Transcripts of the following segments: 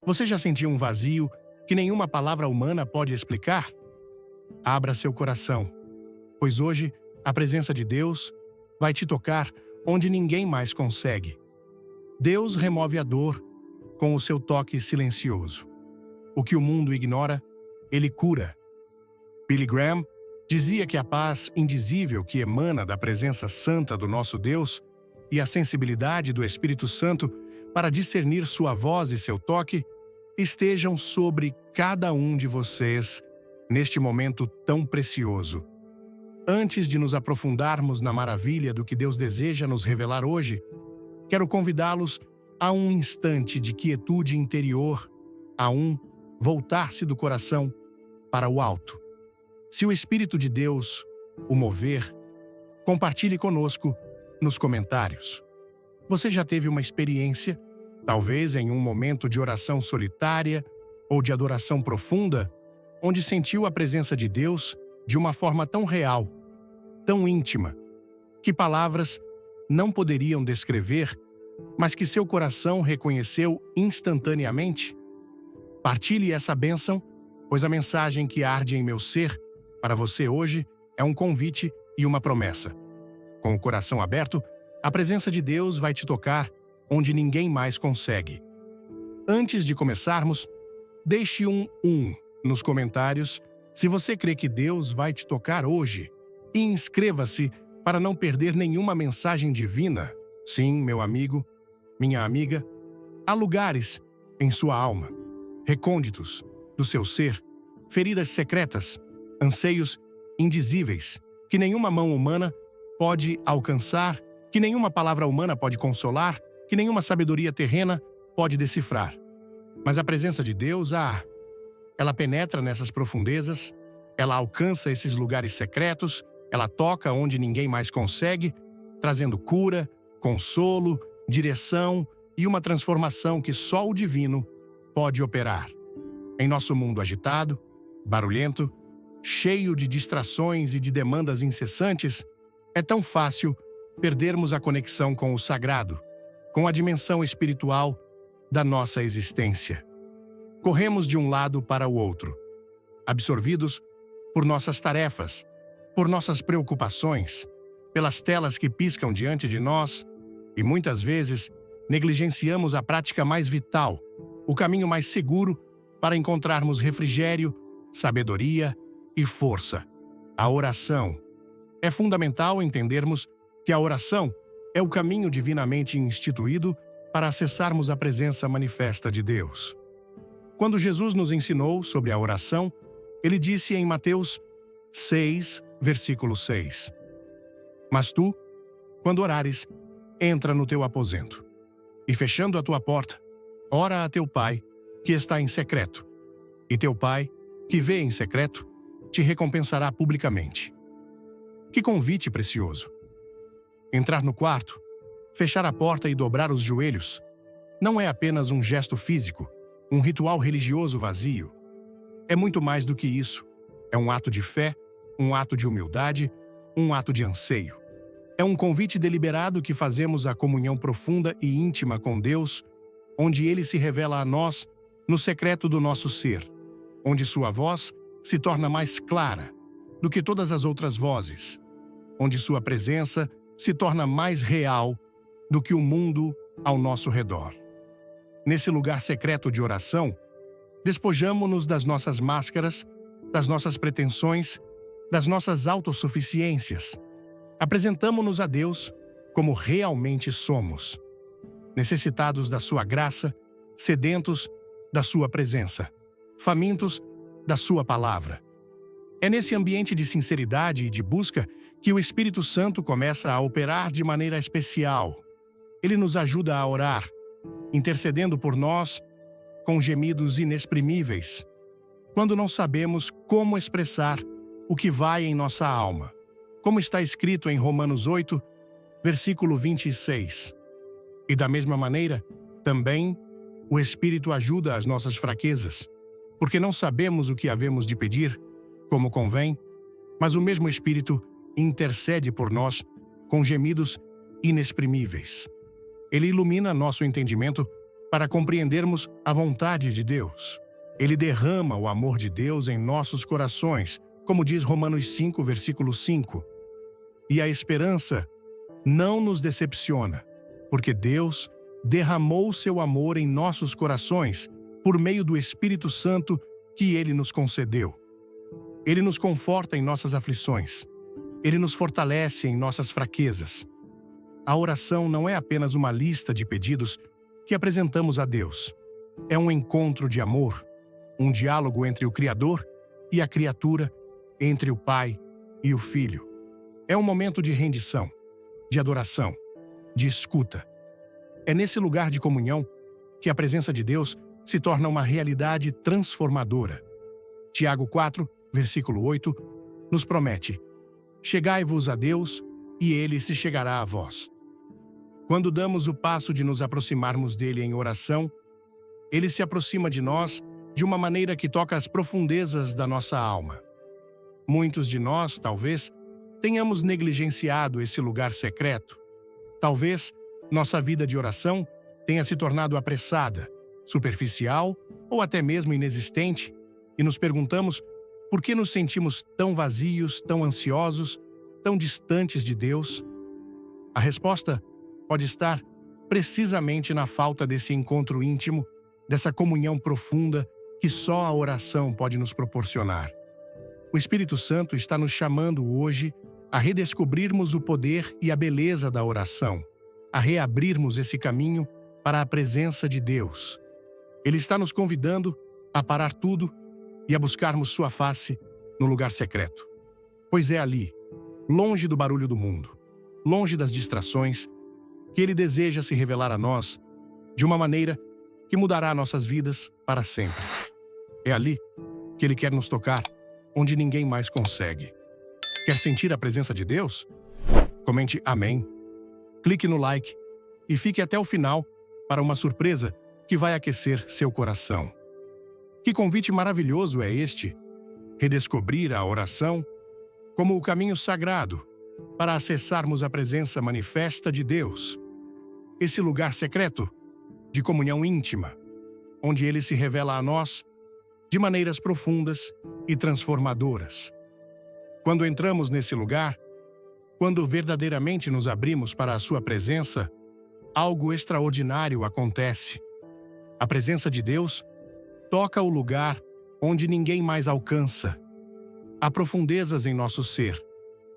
Você já sentiu um vazio que nenhuma palavra humana pode explicar? Abra seu coração, pois hoje a presença de Deus vai te tocar onde ninguém mais consegue. Deus remove a dor com o seu toque silencioso. O que o mundo ignora, Ele cura. Billy Graham dizia que a paz indizível que emana da presença santa do nosso Deus e a sensibilidade do Espírito Santo para discernir sua voz e seu toque estejam sobre cada um de vocês neste momento tão precioso. Antes de nos aprofundarmos na maravilha do que Deus deseja nos revelar hoje, quero convidá-los a um instante de quietude interior, a um voltar-se do coração para o alto. Se o Espírito de Deus o mover, compartilhe conosco nos comentários. Você já teve uma experiência, talvez em um momento de oração solitária ou de adoração profunda, onde sentiu a presença de Deus de uma forma tão real, tão íntima, que palavras não poderiam descrever, mas que seu coração reconheceu instantaneamente? Partilhe essa bênção, pois a mensagem que arde em meu ser para você hoje é um convite e uma promessa. Com o coração aberto, a presença de Deus vai te tocar onde ninguém mais consegue. Antes de começarmos, deixe um nos comentários se você crê que Deus vai te tocar hoje e inscreva-se para não perder nenhuma mensagem divina. Sim, meu amigo, minha amiga, há lugares em sua alma, recônditos do seu ser, feridas secretas, anseios indizíveis, que nenhuma mão humana pode alcançar, que nenhuma palavra humana pode consolar, que nenhuma sabedoria terrena pode decifrar. Mas a presença de Deus, ela penetra nessas profundezas, ela alcança esses lugares secretos, ela toca onde ninguém mais consegue, trazendo cura, consolo, direção e uma transformação que só o divino pode operar. Em nosso mundo agitado, barulhento, cheio de distrações e de demandas incessantes, é tão fácil perdermos a conexão com o sagrado, com a dimensão espiritual da nossa existência. Corremos de um lado para o outro, absorvidos por nossas tarefas, por nossas preocupações, pelas telas que piscam diante de nós e muitas vezes negligenciamos a prática mais vital, o caminho mais seguro para encontrarmos refrigério, sabedoria e força. A oração. É fundamental entendermos que a oração é o caminho divinamente instituído para acessarmos a presença manifesta de Deus. Quando Jesus nos ensinou sobre a oração, ele disse em Mateus 6, versículo 6: Mas tu, quando orares, entra no teu aposento, e fechando a tua porta, ora a teu Pai, que está em secreto, e teu Pai, que vê em secreto, te recompensará publicamente. Que convite precioso! Entrar no quarto, fechar a porta e dobrar os joelhos não é apenas um gesto físico, um ritual religioso vazio. É muito mais do que isso. É um ato de fé, um ato de humildade, um ato de anseio. É um convite deliberado que fazemos à comunhão profunda e íntima com Deus, onde Ele se revela a nós no secreto do nosso ser, onde sua voz se torna mais clara do que todas as outras vozes, onde sua presença se torna mais real do que o mundo ao nosso redor. Nesse lugar secreto de oração, despojamo-nos das nossas máscaras, das nossas pretensões, das nossas autossuficiências. Apresentamo-nos a Deus como realmente somos, necessitados da sua graça, sedentos da sua presença, famintos da sua palavra. É nesse ambiente de sinceridade e de busca que o Espírito Santo começa a operar de maneira especial. Ele nos ajuda a orar, intercedendo por nós com gemidos inexprimíveis, quando não sabemos como expressar o que vai em nossa alma, como está escrito em Romanos 8, versículo 26. E da mesma maneira, também, o Espírito ajuda as nossas fraquezas, porque não sabemos o que havemos de pedir, como convém, mas o mesmo Espírito intercede por nós com gemidos inexprimíveis. Ele ilumina nosso entendimento para compreendermos a vontade de Deus. Ele derrama o amor de Deus em nossos corações, como diz Romanos 5, versículo 5. E a esperança não nos decepciona, porque Deus derramou seu amor em nossos corações por meio do Espírito Santo que Ele nos concedeu. Ele nos conforta em nossas aflições. Ele nos fortalece em nossas fraquezas. A oração não é apenas uma lista de pedidos que apresentamos a Deus. É um encontro de amor, um diálogo entre o Criador e a criatura, entre o Pai e o Filho. É um momento de rendição, de adoração, de escuta. É nesse lugar de comunhão que a presença de Deus se torna uma realidade transformadora. Tiago 4, versículo 8, nos promete: chegai-vos a Deus, e Ele se chegará a vós. Quando damos o passo de nos aproximarmos dele em oração, Ele se aproxima de nós de uma maneira que toca as profundezas da nossa alma. Muitos de nós, talvez, tenhamos negligenciado esse lugar secreto. Talvez nossa vida de oração tenha se tornado apressada, superficial ou até mesmo inexistente, e nos perguntamos por que nos sentimos tão vazios, tão ansiosos, tão distantes de Deus. A resposta pode estar precisamente na falta desse encontro íntimo, dessa comunhão profunda que só a oração pode nos proporcionar. O Espírito Santo está nos chamando hoje a redescobrirmos o poder e a beleza da oração, a reabrirmos esse caminho para a presença de Deus. Ele está nos convidando a parar tudo e a buscarmos sua face no lugar secreto. Pois é ali, longe do barulho do mundo, longe das distrações, que Ele deseja se revelar a nós de uma maneira que mudará nossas vidas para sempre. É ali que Ele quer nos tocar, onde ninguém mais consegue. Quer sentir a presença de Deus? Comente amém. Clique no like e fique até o final para uma surpresa que vai aquecer seu coração. Que convite maravilhoso é este? Redescobrir a oração como o caminho sagrado para acessarmos a presença manifesta de Deus. Esse lugar secreto de comunhão íntima, onde Ele se revela a nós de maneiras profundas e transformadoras. Quando entramos nesse lugar, quando verdadeiramente nos abrimos para a sua presença, algo extraordinário acontece. A presença de Deus toca o lugar onde ninguém mais alcança. Há profundezas em nosso ser,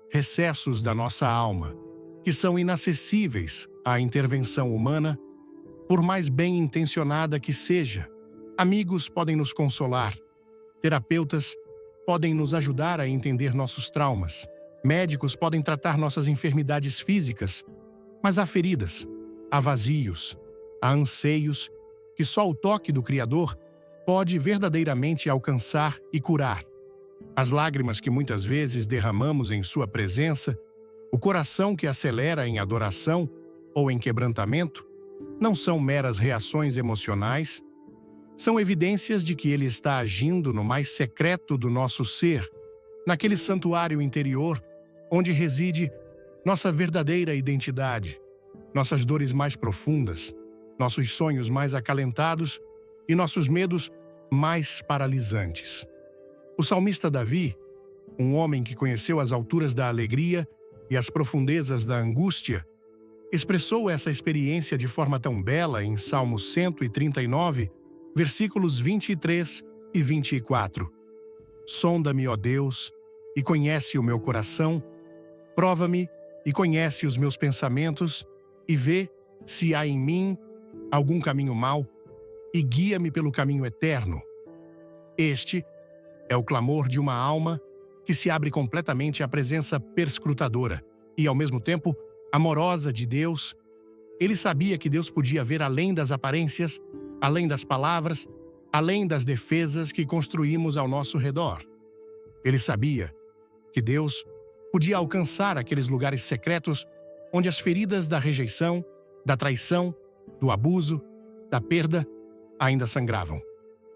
recessos da nossa alma, que são inacessíveis à intervenção humana, por mais bem intencionada que seja. Amigos podem nos consolar, terapeutas podem nos ajudar a entender nossos traumas, médicos podem tratar nossas enfermidades físicas, mas há feridas, há vazios, há anseios que só o toque do Criador pode verdadeiramente alcançar e curar. As lágrimas que muitas vezes derramamos em sua presença, o coração que acelera em adoração ou em quebrantamento, não são meras reações emocionais, são evidências de que Ele está agindo no mais secreto do nosso ser, naquele santuário interior onde reside nossa verdadeira identidade, nossas dores mais profundas, nossos sonhos mais acalentados e nossos medos mais paralisantes. O salmista Davi, um homem que conheceu as alturas da alegria e as profundezas da angústia, expressou essa experiência de forma tão bela em Salmo 139, versículos 23 e 24. Sonda-me, ó Deus, e conhece o meu coração, prova-me e conhece os meus pensamentos, e vê se há em mim algum caminho mau, e guia-me pelo caminho eterno. Este é o clamor de uma alma que se abre completamente à presença perscrutadora e, ao mesmo tempo, amorosa de Deus. Ele sabia que Deus podia ver além das aparências, além das palavras, além das defesas que construímos ao nosso redor. Ele sabia que Deus podia alcançar aqueles lugares secretos onde as feridas da rejeição, da traição, do abuso, da perda ainda sangravam,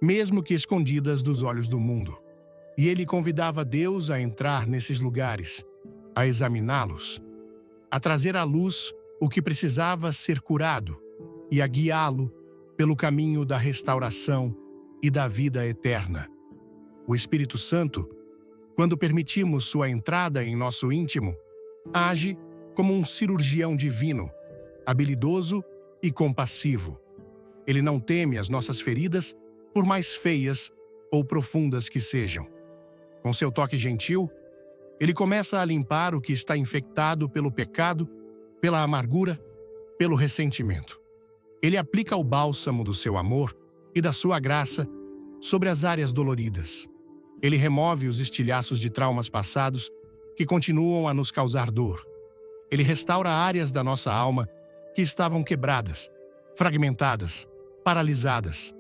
mesmo que escondidas dos olhos do mundo. E ele convidava Deus a entrar nesses lugares, a examiná-los, a trazer à luz o que precisava ser curado e a guiá-lo pelo caminho da restauração e da vida eterna. O Espírito Santo, quando permitimos sua entrada em nosso íntimo, age como um cirurgião divino, habilidoso e compassivo. Ele não teme as nossas feridas, por mais feias ou profundas que sejam. Com seu toque gentil, ele começa a limpar o que está infectado pelo pecado, pela amargura, pelo ressentimento. Ele aplica o bálsamo do seu amor e da sua graça sobre as áreas doloridas. Ele remove os estilhaços de traumas passados que continuam a nos causar dor. Ele restaura áreas da nossa alma que estavam quebradas, fragmentadas, paralisadas.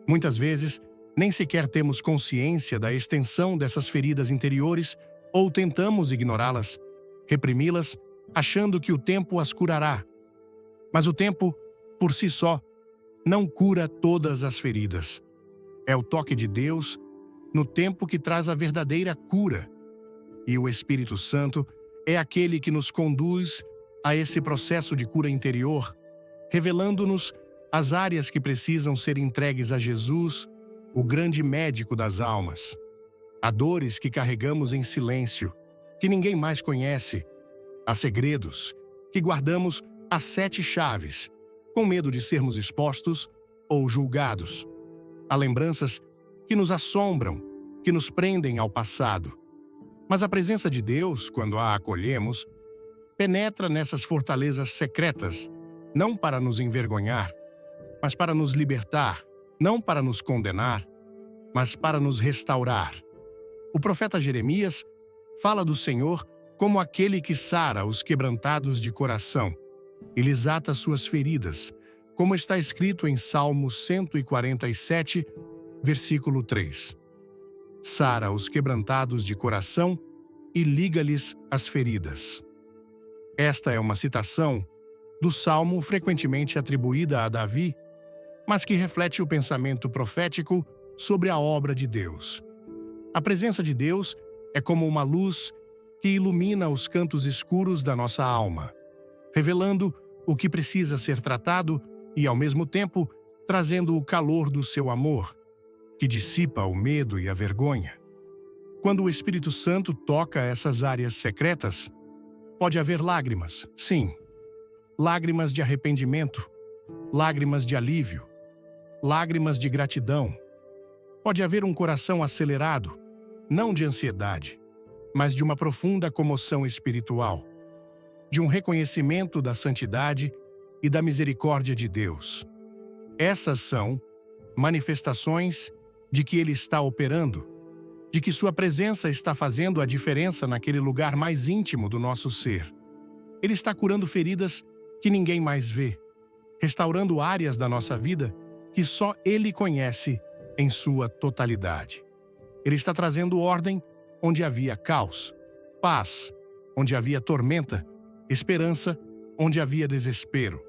Muitas vezes, nem sequer temos consciência da extensão dessas feridas interiores ou tentamos ignorá-las, reprimi-las, achando que o tempo as curará. Mas o tempo, por si só, não cura todas as feridas. É o toque de Deus no tempo que traz a verdadeira cura. E o Espírito Santo é aquele que nos conduz a esse processo de cura interior, revelando-nos as áreas que precisam ser entregues a Jesus, o grande médico das almas. Há dores que carregamos em silêncio, que ninguém mais conhece. Há segredos que guardamos às 7 chaves, com medo de sermos expostos ou julgados. Há lembranças que nos assombram, que nos prendem ao passado. Mas a presença de Deus, quando a acolhemos, penetra nessas fortalezas secretas, não para nos envergonhar, mas para nos libertar, não para nos condenar, mas para nos restaurar. O profeta Jeremias fala do Senhor como aquele que sara os quebrantados de coração e lhes ata suas feridas, como está escrito em Salmo 147, versículo 3. Sara os quebrantados de coração e liga-lhes as feridas. Esta é uma citação do Salmo frequentemente atribuída a Davi, mas que reflete o pensamento profético sobre a obra de Deus. A presença de Deus é como uma luz que ilumina os cantos escuros da nossa alma, revelando o que precisa ser tratado e, ao mesmo tempo, trazendo o calor do seu amor, que dissipa o medo e a vergonha. Quando o Espírito Santo toca essas áreas secretas, pode haver lágrimas, sim. Lágrimas de arrependimento, lágrimas de alívio, lágrimas de gratidão. Pode haver um coração acelerado, não de ansiedade, mas de uma profunda comoção espiritual, de um reconhecimento da santidade e da misericórdia de Deus. Essas são manifestações de que Ele está operando, de que Sua presença está fazendo a diferença naquele lugar mais íntimo do nosso ser. Ele está curando feridas que ninguém mais vê, restaurando áreas da nossa vida que só Ele conhece em sua totalidade. Ele está trazendo ordem onde havia caos, paz onde havia tormenta, esperança onde havia desespero.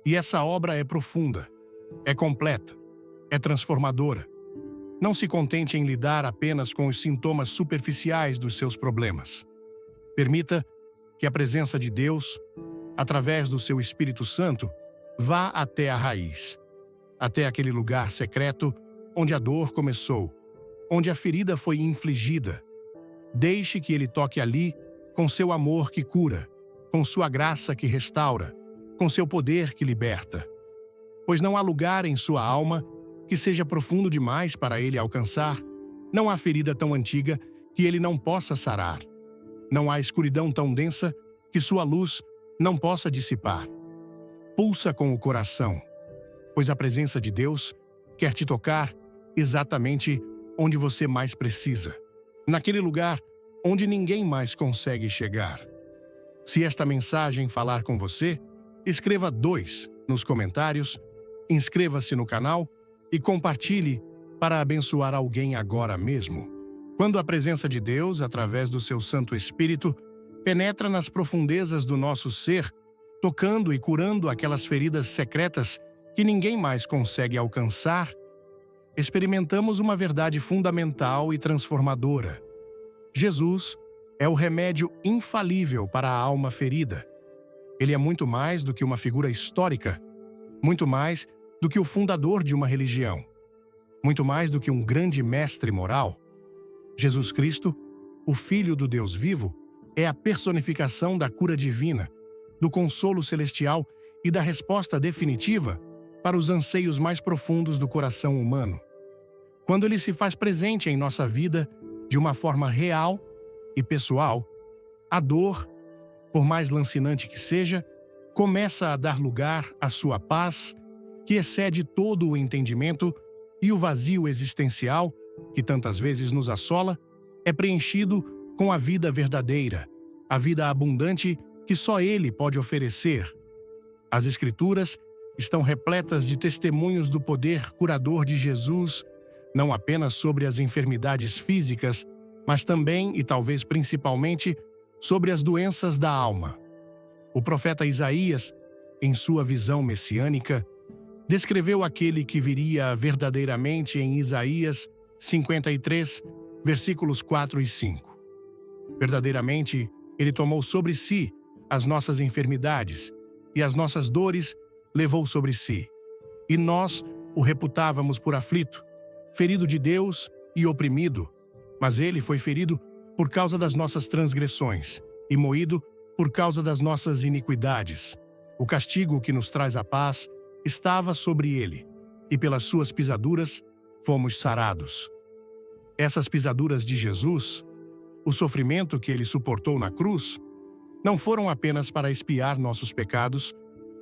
E essa obra é profunda, é completa, é transformadora. Não se contente em lidar apenas com os sintomas superficiais dos seus problemas. Permita que a presença de Deus, através do seu Espírito Santo, vá até a raiz, até aquele lugar secreto onde a dor começou, onde a ferida foi infligida. Deixe que Ele toque ali com seu amor que cura, com sua graça que restaura, com seu poder que liberta. Pois não há lugar em sua alma que seja profundo demais para Ele alcançar, não há ferida tão antiga que Ele não possa sarar. Não há escuridão tão densa que sua luz não possa dissipar. Pulsa com o coração, pois a presença de Deus quer te tocar exatamente onde você mais precisa, naquele lugar onde ninguém mais consegue chegar. Se esta mensagem falar com você, escreva 2 nos comentários, inscreva-se no canal e compartilhe para abençoar alguém agora mesmo. Quando a presença de Deus, através do seu Santo Espírito, penetra nas profundezas do nosso ser, tocando e curando aquelas feridas secretas que ninguém mais consegue alcançar, experimentamos uma verdade fundamental e transformadora. Jesus é o remédio infalível para a alma ferida. Ele é muito mais do que uma figura histórica, muito mais do que o fundador de uma religião, muito mais do que um grande mestre moral. Jesus Cristo, o Filho do Deus vivo, é a personificação da cura divina, do consolo celestial e da resposta definitiva para os anseios mais profundos do coração humano. Quando ele se faz presente em nossa vida de uma forma real e pessoal, a dor, por mais lancinante que seja, começa a dar lugar à sua paz, que excede todo o entendimento, e o vazio existencial, que tantas vezes nos assola, é preenchido com a vida verdadeira, a vida abundante que só Ele pode oferecer. As Escrituras estão repletas de testemunhos do poder curador de Jesus, não apenas sobre as enfermidades físicas, mas também, e talvez principalmente, sobre as doenças da alma. O profeta Isaías, em sua visão messiânica, descreveu aquele que viria verdadeiramente em Isaías 53, versículos 4 e 5. Verdadeiramente, ele tomou sobre si as nossas enfermidades e as nossas dores levou sobre si. E nós o reputávamos por aflito, ferido de Deus e oprimido, mas ele foi ferido por causa das nossas transgressões e moído por causa das nossas iniquidades. O castigo que nos traz a paz estava sobre ele, e pelas suas pisaduras fomos sarados. Essas pisaduras de Jesus, o sofrimento que ele suportou na cruz, não foram apenas para expiar nossos pecados,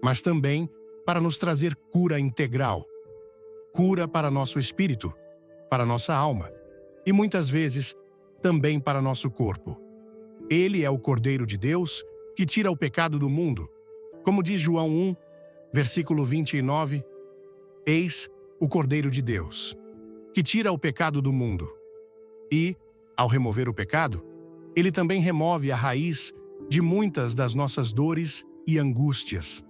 mas também para nos trazer cura integral. Cura para nosso espírito, para nossa alma, e muitas vezes também para nosso corpo. Ele é o Cordeiro de Deus que tira o pecado do mundo. Como diz João 1, versículo 29, eis o Cordeiro de Deus, que tira o pecado do mundo. E, ao remover o pecado, ele também remove a raiz de muitas das nossas dores e angústias.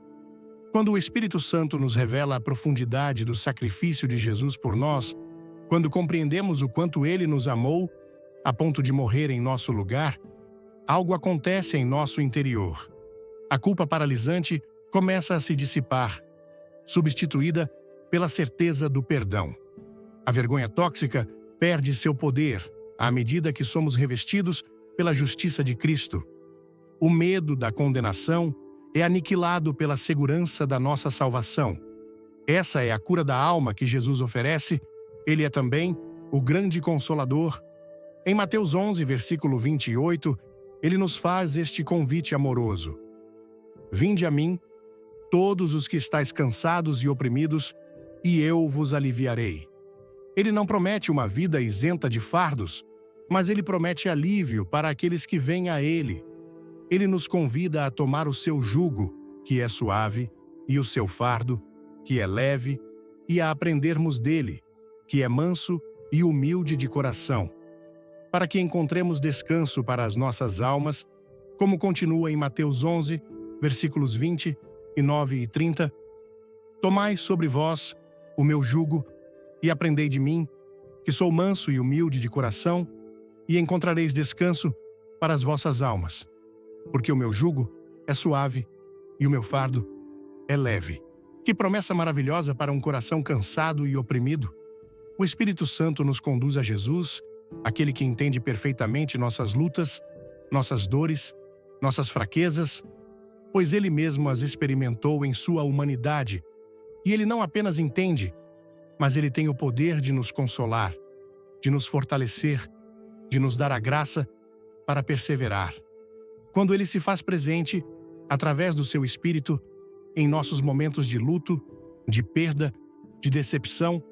Quando o Espírito Santo nos revela a profundidade do sacrifício de Jesus por nós, quando compreendemos o quanto ele nos amou, a ponto de morrer em nosso lugar, algo acontece em nosso interior. A culpa paralisante começa a se dissipar, substituída pela certeza do perdão. A vergonha tóxica perde seu poder à medida que somos revestidos pela justiça de Cristo. O medo da condenação é aniquilado pela segurança da nossa salvação. Essa é a cura da alma que Jesus oferece. Ele é também o grande Consolador. Em Mateus 11, versículo 28, ele nos faz este convite amoroso: vinde a mim, todos os que estáis cansados e oprimidos, e eu vos aliviarei. Ele não promete uma vida isenta de fardos, mas ele promete alívio para aqueles que vêm a ele. Ele nos convida a tomar o seu jugo, que é suave, e o seu fardo, que é leve, e a aprendermos dele, que é manso e humilde de coração, para que encontremos descanso para as nossas almas, como continua em Mateus 11, versículos 29 e 30, tomai sobre vós o meu jugo e aprendei de mim, que sou manso e humilde de coração, e encontrareis descanso para as vossas almas, porque o meu jugo é suave e o meu fardo é leve. Que promessa maravilhosa para um coração cansado e oprimido! O Espírito Santo nos conduz a Jesus, aquele que entende perfeitamente nossas lutas, nossas dores, nossas fraquezas, pois ele mesmo as experimentou em sua humanidade, e ele não apenas entende, mas ele tem o poder de nos consolar, de nos fortalecer, de nos dar a graça para perseverar. Quando ele se faz presente, através do seu Espírito, em nossos momentos de luto, de perda, de decepção,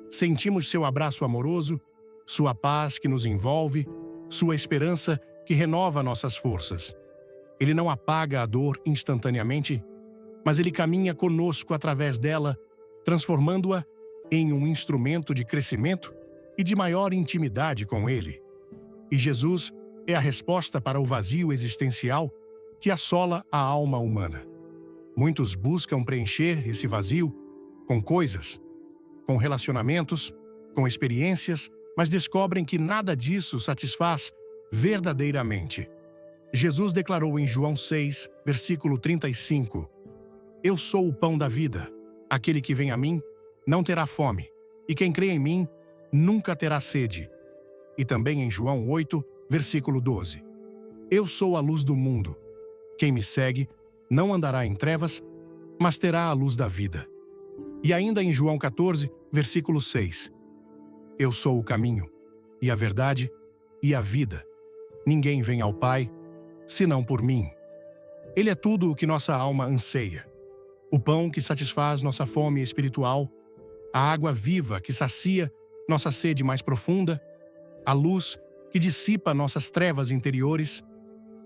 sentimos seu abraço amoroso, sua paz que nos envolve, sua esperança que renova nossas forças. Ele não apaga a dor instantaneamente, mas ele caminha conosco através dela, transformando-a em um instrumento de crescimento e de maior intimidade com ele. E Jesus é a resposta para o vazio existencial que assola a alma humana. Muitos buscam preencher esse vazio com coisas, com relacionamentos, com experiências, mas descobrem que nada disso satisfaz verdadeiramente. Jesus declarou em João 6, versículo 35, eu sou o pão da vida. Aquele que vem a mim não terá fome, e quem crê em mim nunca terá sede. E também em João 8, versículo 12. Eu sou a luz do mundo. Quem me segue não andará em trevas, mas terá a luz da vida. E ainda em João 14, versículo 6. Eu sou o caminho, e a verdade, e a vida. Ninguém vem ao Pai, senão por mim. Ele é tudo o que nossa alma anseia. O pão que satisfaz nossa fome espiritual, a água viva que sacia nossa sede mais profunda, a luz que dissipa nossas trevas interiores,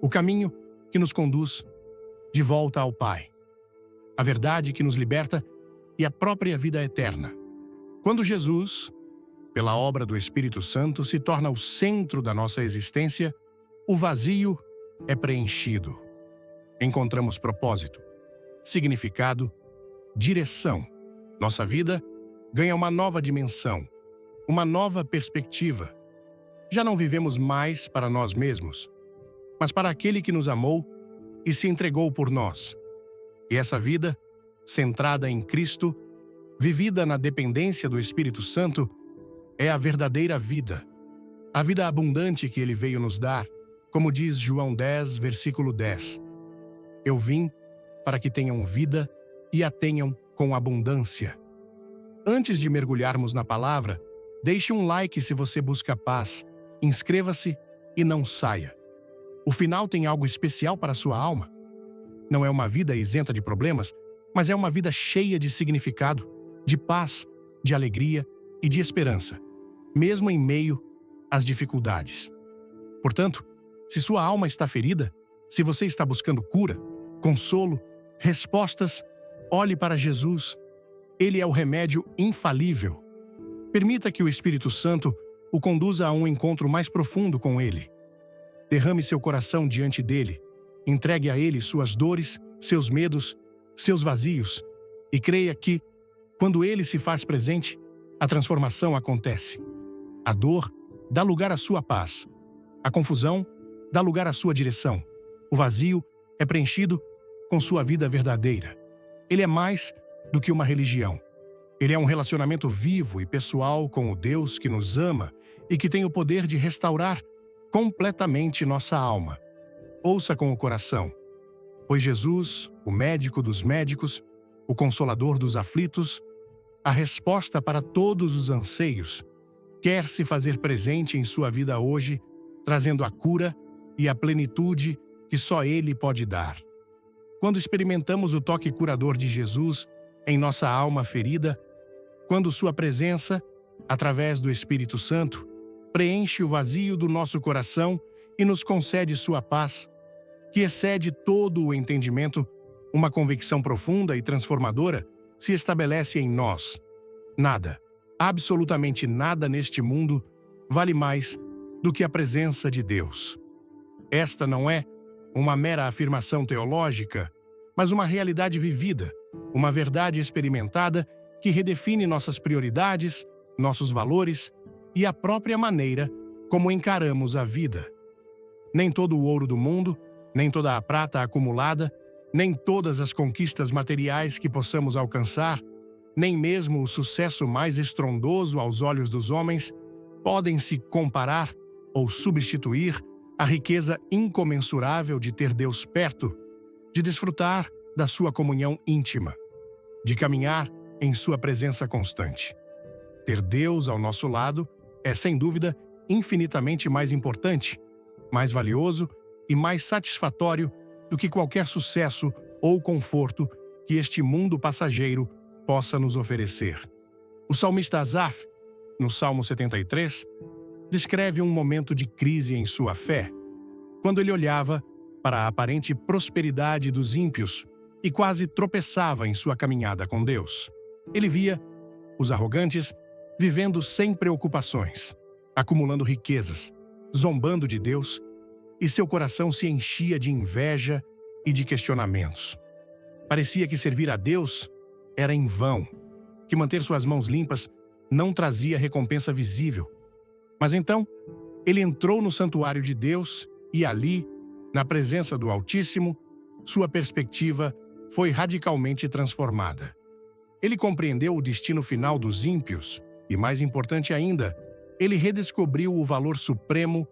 o caminho que nos conduz de volta ao Pai, a verdade que nos liberta e a própria vida eterna. Quando Jesus, pela obra do Espírito Santo, se torna o centro da nossa existência, o vazio é preenchido. Encontramos propósito, significado, direção. Nossa vida ganha uma nova dimensão, uma nova perspectiva. Já não vivemos mais para nós mesmos, mas para aquele que nos amou e se entregou por nós. E essa vida, centrada em Cristo, vivida na dependência do Espírito Santo, é a verdadeira vida. A vida abundante que Ele veio nos dar, como diz João 10, versículo 10. Eu vim para que tenham vida e a tenham com abundância. Antes de mergulharmos na palavra, deixe um like se você busca paz, inscreva-se e não saia. O final tem algo especial para a sua alma. Não é uma vida isenta de problemas, mas é uma vida cheia de significado, de paz, de alegria e de esperança, mesmo em meio às dificuldades. Portanto, se sua alma está ferida, se você está buscando cura, consolo, respostas, olhe para Jesus. Ele é o remédio infalível. Permita que o Espírito Santo o conduza a um encontro mais profundo com Ele. Derrame seu coração diante dele, entregue a Ele suas dores, seus medos, seus vazios, e creia que, quando Ele se faz presente, a transformação acontece. A dor dá lugar à sua paz. A confusão dá lugar à sua direção. O vazio é preenchido com sua vida verdadeira. Ele é mais do que uma religião. Ele é um relacionamento vivo e pessoal com o Deus que nos ama e que tem o poder de restaurar completamente nossa alma. Ouça com o coração, pois Jesus, o médico dos médicos, o consolador dos aflitos, a resposta para todos os anseios, quer se fazer presente em sua vida hoje, trazendo a cura e a plenitude que só Ele pode dar. Quando experimentamos o toque curador de Jesus em nossa alma ferida, quando sua presença, através do Espírito Santo, preenche o vazio do nosso coração e nos concede sua paz, que excede todo o entendimento, uma convicção profunda e transformadora se estabelece em nós. Nada, absolutamente nada neste mundo vale mais do que a presença de Deus. Esta não é uma mera afirmação teológica, mas uma realidade vivida, uma verdade experimentada que redefine nossas prioridades, nossos valores e a própria maneira como encaramos a vida. Nem todo o ouro do mundo, nem toda a prata acumulada, nem todas as conquistas materiais que possamos alcançar, nem mesmo o sucesso mais estrondoso aos olhos dos homens, podem se comparar ou substituir a riqueza incomensurável de ter Deus perto, de desfrutar da sua comunhão íntima, de caminhar em sua presença constante. Ter Deus ao nosso lado é, sem dúvida, infinitamente mais importante, mais valioso e mais satisfatório do que qualquer sucesso ou conforto que este mundo passageiro possa nos oferecer. O salmista Asaf, no Salmo 73, descreve um momento de crise em sua fé, quando ele olhava para a aparente prosperidade dos ímpios e quase tropeçava em sua caminhada com Deus. Ele via os arrogantes vivendo sem preocupações, acumulando riquezas, zombando de Deus, e seu coração se enchia de inveja e de questionamentos. Parecia que servir a Deus era em vão, que manter suas mãos limpas não trazia recompensa visível. Mas então, ele entrou no santuário de Deus e ali, na presença do Altíssimo, sua perspectiva foi radicalmente transformada. Ele compreendeu o destino final dos ímpios e, mais importante ainda, ele redescobriu o valor supremo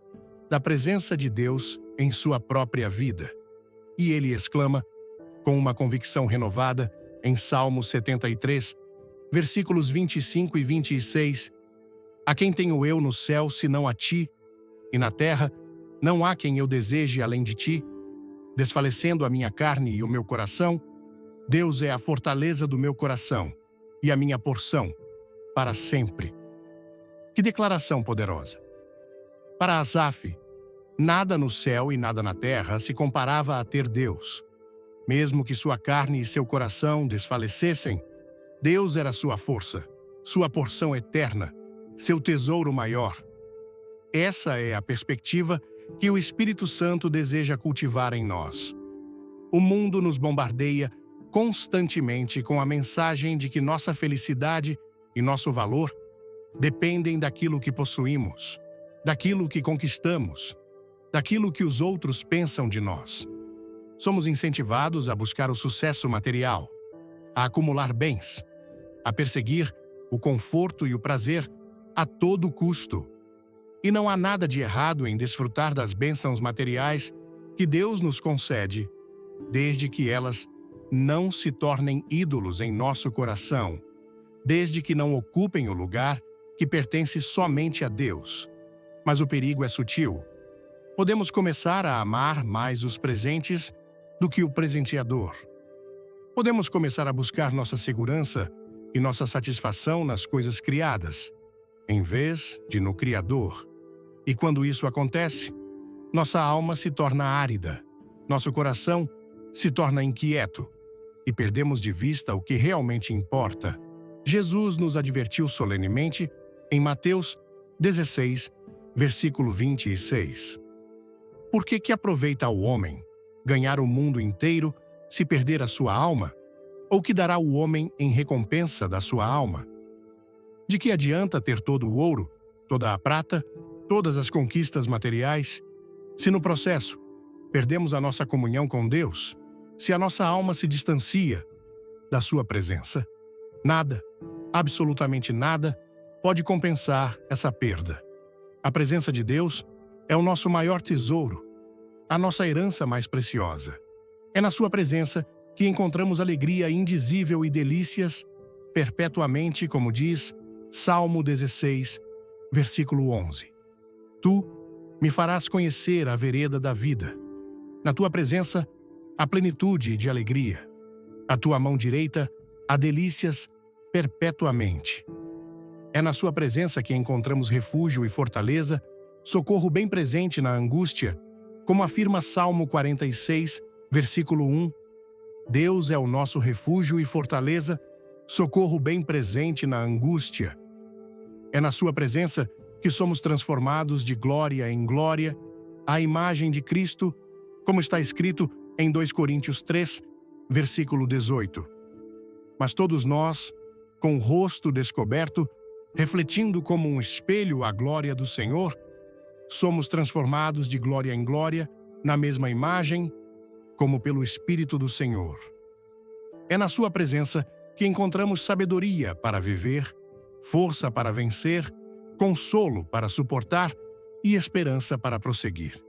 da presença de Deus em sua própria vida. E ele exclama, com uma convicção renovada, em Salmo 73, versículos 25 e 26, A quem tenho eu no céu senão a ti, e na terra não há quem eu deseje além de ti? Desfalecendo a minha carne e o meu coração, Deus é a fortaleza do meu coração e a minha porção para sempre. Que declaração poderosa! Para Asaf, nada no céu e nada na terra se comparava a ter Deus. Mesmo que sua carne e seu coração desfalecessem, Deus era sua força, sua porção eterna, seu tesouro maior. Essa é a perspectiva que o Espírito Santo deseja cultivar em nós. O mundo nos bombardeia constantemente com a mensagem de que nossa felicidade e nosso valor dependem daquilo que possuímos, daquilo que conquistamos, daquilo que os outros pensam de nós. Somos incentivados a buscar o sucesso material, a acumular bens, a perseguir o conforto e o prazer a todo custo. E não há nada de errado em desfrutar das bênçãos materiais que Deus nos concede, desde que elas não se tornem ídolos em nosso coração, desde que não ocupem o lugar que pertence somente a Deus. Mas o perigo é sutil. Podemos começar a amar mais os presentes do que o presenteador. Podemos começar a buscar nossa segurança e nossa satisfação nas coisas criadas, em vez de no Criador. E quando isso acontece, nossa alma se torna árida, nosso coração se torna inquieto e perdemos de vista o que realmente importa. Jesus nos advertiu solenemente em Mateus 16, versículo 26. Por que aproveita ao homem ganhar o mundo inteiro se perder a sua alma? Ou que dará o homem em recompensa da sua alma? De que adianta ter todo o ouro, toda a prata, todas as conquistas materiais, se no processo perdemos a nossa comunhão com Deus, se a nossa alma se distancia da sua presença? Nada, absolutamente nada, pode compensar essa perda. A presença de Deus é o nosso maior tesouro, a nossa herança mais preciosa. É na sua presença que encontramos alegria indizível e delícias perpetuamente, como diz Salmo 16, versículo 11. Tu me farás conhecer a vereda da vida. Na tua presença, há plenitude de alegria. À tua mão direita, há delícias perpetuamente. É na sua presença que encontramos refúgio e fortaleza, socorro bem presente na angústia, como afirma Salmo 46, versículo 1. Deus é o nosso refúgio e fortaleza, socorro bem presente na angústia. É na sua presença que somos transformados de glória em glória, à imagem de Cristo, como está escrito em 2 Coríntios 3, versículo 18. Mas todos nós, com o rosto descoberto, refletindo como um espelho a glória do Senhor, somos transformados de glória em glória, na mesma imagem, como pelo Espírito do Senhor. É na sua presença que encontramos sabedoria para viver, força para vencer, consolo para suportar e esperança para prosseguir.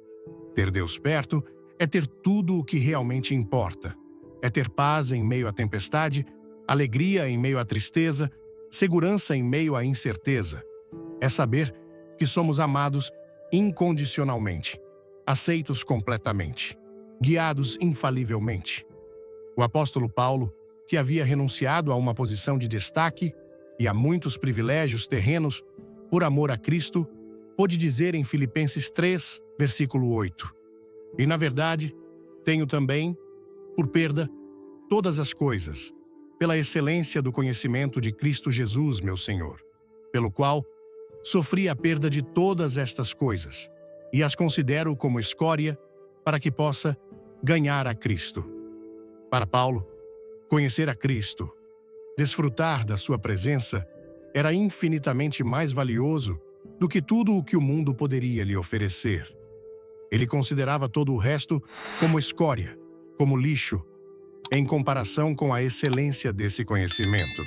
Ter Deus perto é ter tudo o que realmente importa. É ter paz em meio à tempestade, alegria em meio à tristeza, segurança em meio à incerteza. É saber que somos amados incondicionalmente, aceitos completamente, guiados infalivelmente. O apóstolo Paulo, que havia renunciado a uma posição de destaque e a muitos privilégios terrenos por amor a Cristo, pôde dizer em Filipenses 3, versículo 8: E na verdade, tenho também, por perda, todas as coisas, pela excelência do conhecimento de Cristo Jesus, meu Senhor, pelo qual sofri a perda de todas estas coisas, e as considero como escória para que possa ganhar a Cristo. Para Paulo, conhecer a Cristo, desfrutar da sua presença, era infinitamente mais valioso do que tudo o que o mundo poderia lhe oferecer. Ele considerava todo o resto como escória, como lixo. em comparação com a excelência desse conhecimento.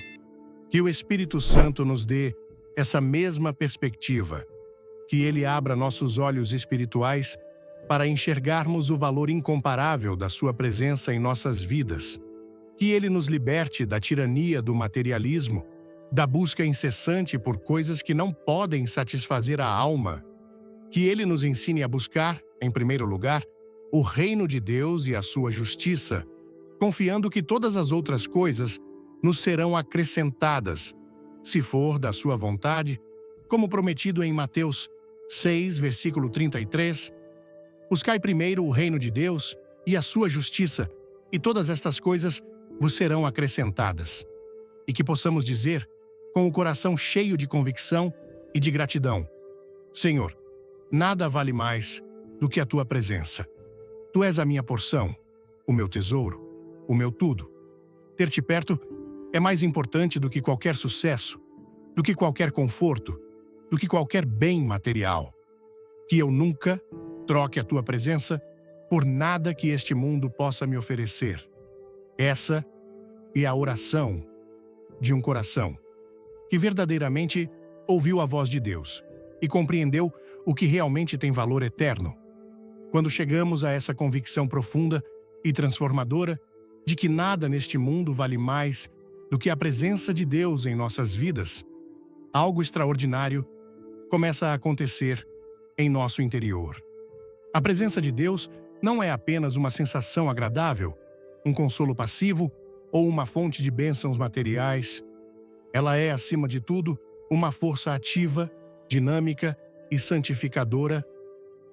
Que o Espírito Santo nos dê essa mesma perspectiva, que Ele abra nossos olhos espirituais para enxergarmos o valor incomparável da Sua presença em nossas vidas. Que Ele nos liberte da tirania do materialismo, da busca incessante por coisas que não podem satisfazer a alma. Que Ele nos ensine a buscar, em primeiro lugar, o reino de Deus e a sua justiça, confiando que todas as outras coisas nos serão acrescentadas, se for da sua vontade, como prometido em Mateus 6, versículo 33. Buscai primeiro o reino de Deus e a sua justiça, e todas estas coisas vos serão acrescentadas. E que possamos dizer, com o coração cheio de convicção e de gratidão: Senhor, nada vale mais do que a tua presença. Tu és a minha porção, o meu tesouro, o meu tudo. Ter-te perto é mais importante do que qualquer sucesso, do que qualquer conforto, do que qualquer bem material. Que eu nunca troque a tua presença por nada que este mundo possa me oferecer. Essa é a oração de um coração que verdadeiramente ouviu a voz de Deus e compreendeu o que realmente tem valor eterno. Quando chegamos a essa convicção profunda e transformadora de que nada neste mundo vale mais do que a presença de Deus em nossas vidas, algo extraordinário começa a acontecer em nosso interior. A presença de Deus não é apenas uma sensação agradável, um consolo passivo ou uma fonte de bênçãos materiais. Ela é, acima de tudo, uma força ativa, dinâmica e santificadora.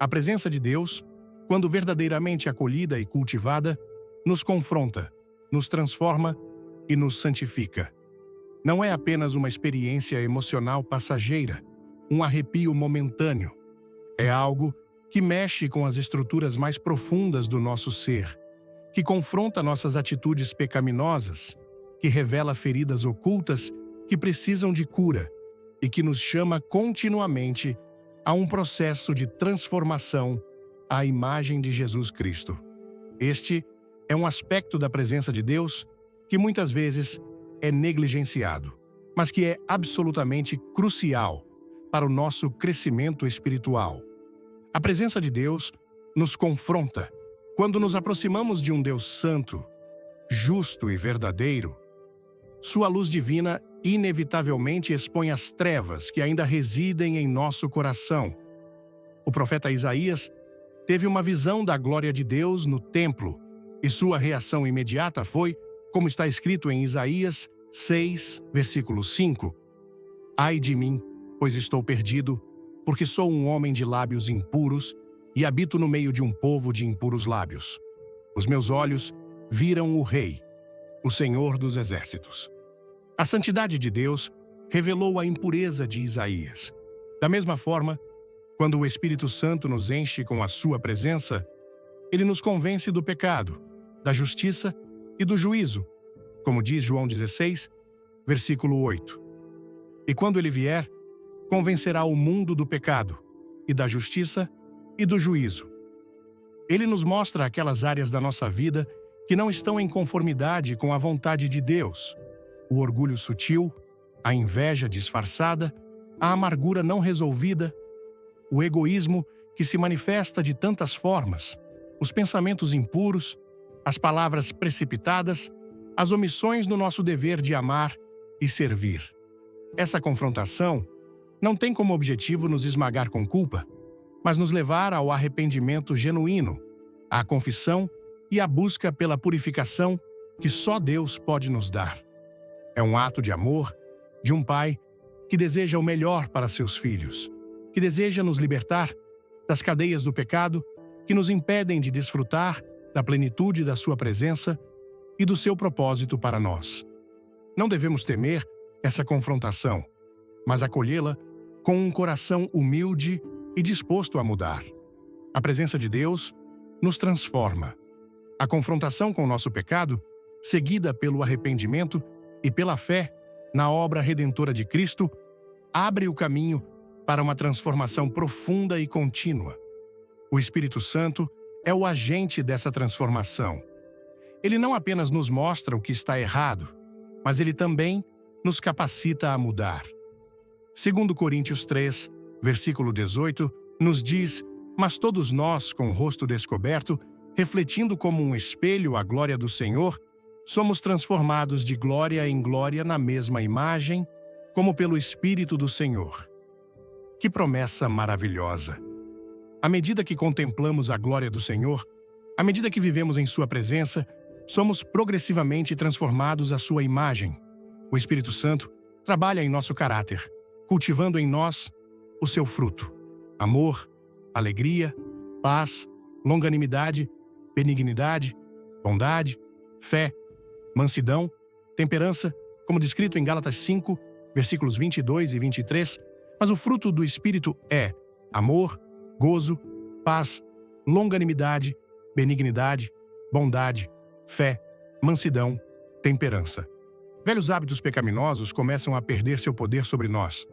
A presença de Deus, quando verdadeiramente acolhida e cultivada, nos confronta, nos transforma e nos santifica. Não é apenas uma experiência emocional passageira, um arrepio momentâneo. É algo que mexe com as estruturas mais profundas do nosso ser, que confronta nossas atitudes pecaminosas, que revela feridas ocultas que precisam de cura e que nos chama continuamente a um processo de transformação à imagem de Jesus Cristo. Este é um aspecto da presença de Deus que muitas vezes é negligenciado, mas que é absolutamente crucial para o nosso crescimento espiritual. A presença de Deus nos confronta. Quando nos aproximamos de um Deus santo, justo e verdadeiro, sua luz divina inevitavelmente expõe as trevas que ainda residem em nosso coração. O profeta Isaías teve uma visão da glória de Deus no templo, e sua reação imediata foi, como está escrito em Isaías 6, versículo 5: Ai de mim, pois estou perdido, porque sou um homem de lábios impuros e habito no meio de um povo de impuros lábios. Os meus olhos viram o Rei, o Senhor dos Exércitos. A santidade de Deus revelou a impureza de Isaías. Da mesma forma, quando o Espírito Santo nos enche com a sua presença, ele nos convence do pecado, da justiça e do juízo, como diz João 16, versículo 8. E quando ele vier, convencerá o mundo do pecado, e da justiça e do juízo. Ele nos mostra aquelas áreas da nossa vida que não estão em conformidade com a vontade de Deus: o orgulho sutil, a inveja disfarçada, a amargura não resolvida, o egoísmo que se manifesta de tantas formas, os pensamentos impuros, as palavras precipitadas, as omissões no nosso dever de amar e servir. Essa confrontação não tem como objetivo nos esmagar com culpa, mas nos levar ao arrependimento genuíno, à confissão e à busca pela purificação que só Deus pode nos dar. É um ato de amor de um pai que deseja o melhor para seus filhos, que deseja nos libertar das cadeias do pecado que nos impedem de desfrutar da plenitude da sua presença e do seu propósito para nós. Não devemos temer essa confrontação, mas acolhê-la com um coração humilde e disposto a mudar. A presença de Deus nos transforma. A confrontação com o nosso pecado, seguida pelo arrependimento e pela fé na obra redentora de Cristo, abre o caminho para uma transformação profunda e contínua. O Espírito Santo é o agente dessa transformação. Ele não apenas nos mostra o que está errado, mas ele também nos capacita a mudar. Segundo Coríntios 3, versículo 18, nos diz: "Mas todos nós, com o rosto descoberto, refletindo como um espelho a glória do Senhor, somos transformados de glória em glória na mesma imagem, como pelo Espírito do Senhor." Que promessa maravilhosa! À medida que contemplamos a glória do Senhor, à medida que vivemos em Sua presença, somos progressivamente transformados à Sua imagem. O Espírito Santo trabalha em nosso caráter, cultivando em nós o seu fruto: amor, alegria, paz, longanimidade, benignidade, bondade, fé, mansidão, temperança, como descrito em Gálatas 5, versículos 22 e 23, mas o fruto do Espírito é amor, gozo, paz, longanimidade, benignidade, bondade, fé, mansidão, temperança. Velhos hábitos pecaminosos começam a perder seu poder sobre nós.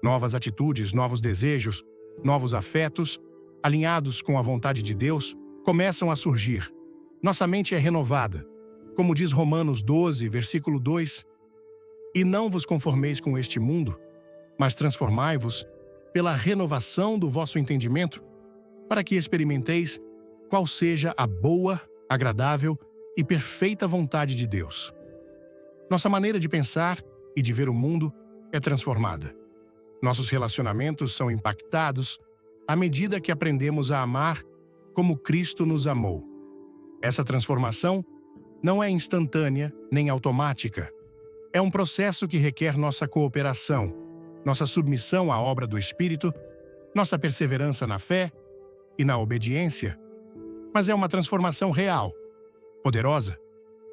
Novas atitudes, novos desejos, novos afetos, alinhados com a vontade de Deus, começam a surgir. Nossa mente é renovada. Como diz Romanos 12, versículo 2, "E não vos conformeis com este mundo, mas transformai-vos pela renovação do vosso entendimento, para que experimenteis qual seja a boa, agradável e perfeita vontade de Deus." Nossa maneira de pensar e de ver o mundo é transformada. Nossos relacionamentos são impactados à medida que aprendemos a amar como Cristo nos amou. Essa transformação não é instantânea nem automática. É um processo que requer nossa cooperação, nossa submissão à obra do Espírito, nossa perseverança na fé e na obediência. Mas é uma transformação real, poderosa,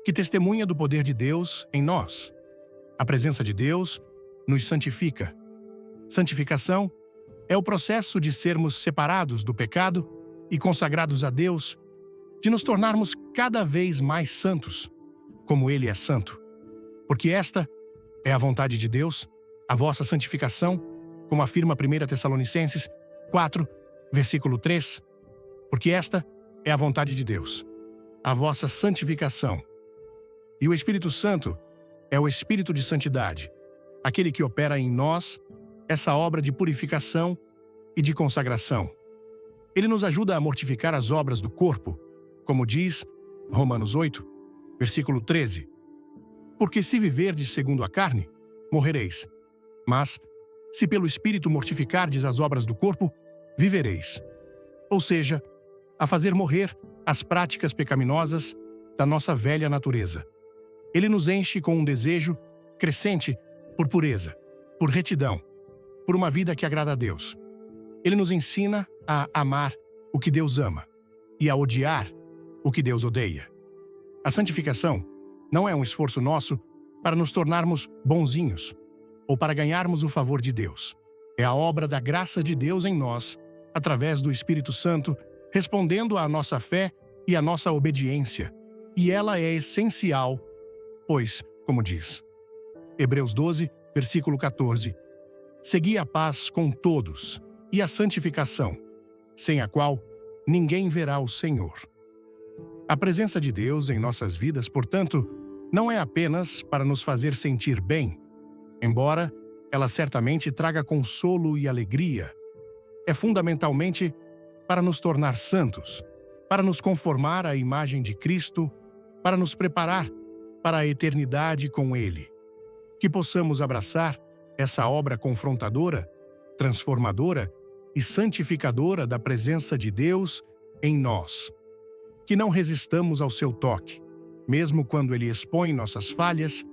que testemunha do poder de Deus em nós. A presença de Deus nos santifica. Santificação é o processo de sermos separados do pecado e consagrados a Deus, de nos tornarmos cada vez mais santos, como Ele é santo. Porque esta é a vontade de Deus, a vossa santificação, como afirma 1 Tessalonicenses 4, versículo 3. Porque esta é a vontade de Deus, a vossa santificação. E o Espírito Santo é o Espírito de santidade, aquele que opera em nós essa obra de purificação e de consagração. Ele nos ajuda a mortificar as obras do corpo, como diz Romanos 8, versículo 13. "Porque se viverdes segundo a carne, morrereis. Mas, se pelo Espírito mortificardes as obras do corpo, vivereis." Ou seja, a fazer morrer as práticas pecaminosas da nossa velha natureza. Ele nos enche com um desejo crescente por pureza, por retidão, por uma vida que agrada a Deus. Ele nos ensina a amar o que Deus ama e a odiar o que Deus odeia. A santificação não é um esforço nosso para nos tornarmos bonzinhos ou para ganharmos o favor de Deus. É a obra da graça de Deus em nós, através do Espírito Santo, respondendo à nossa fé e à nossa obediência. E ela é essencial, pois, como diz Hebreus 12, versículo 14, "Segui a paz com todos e a santificação, sem a qual ninguém verá o Senhor." A presença de Deus em nossas vidas, portanto, não é apenas para nos fazer sentir bem, embora ela certamente traga consolo e alegria. É fundamentalmente para nos tornar santos, para nos conformar à imagem de Cristo, para nos preparar para a eternidade com Ele. Que possamos abraçar essa obra confrontadora, transformadora e santificadora da presença de Deus em nós. Que não resistamos ao seu toque, mesmo quando Ele expõe nossas falhas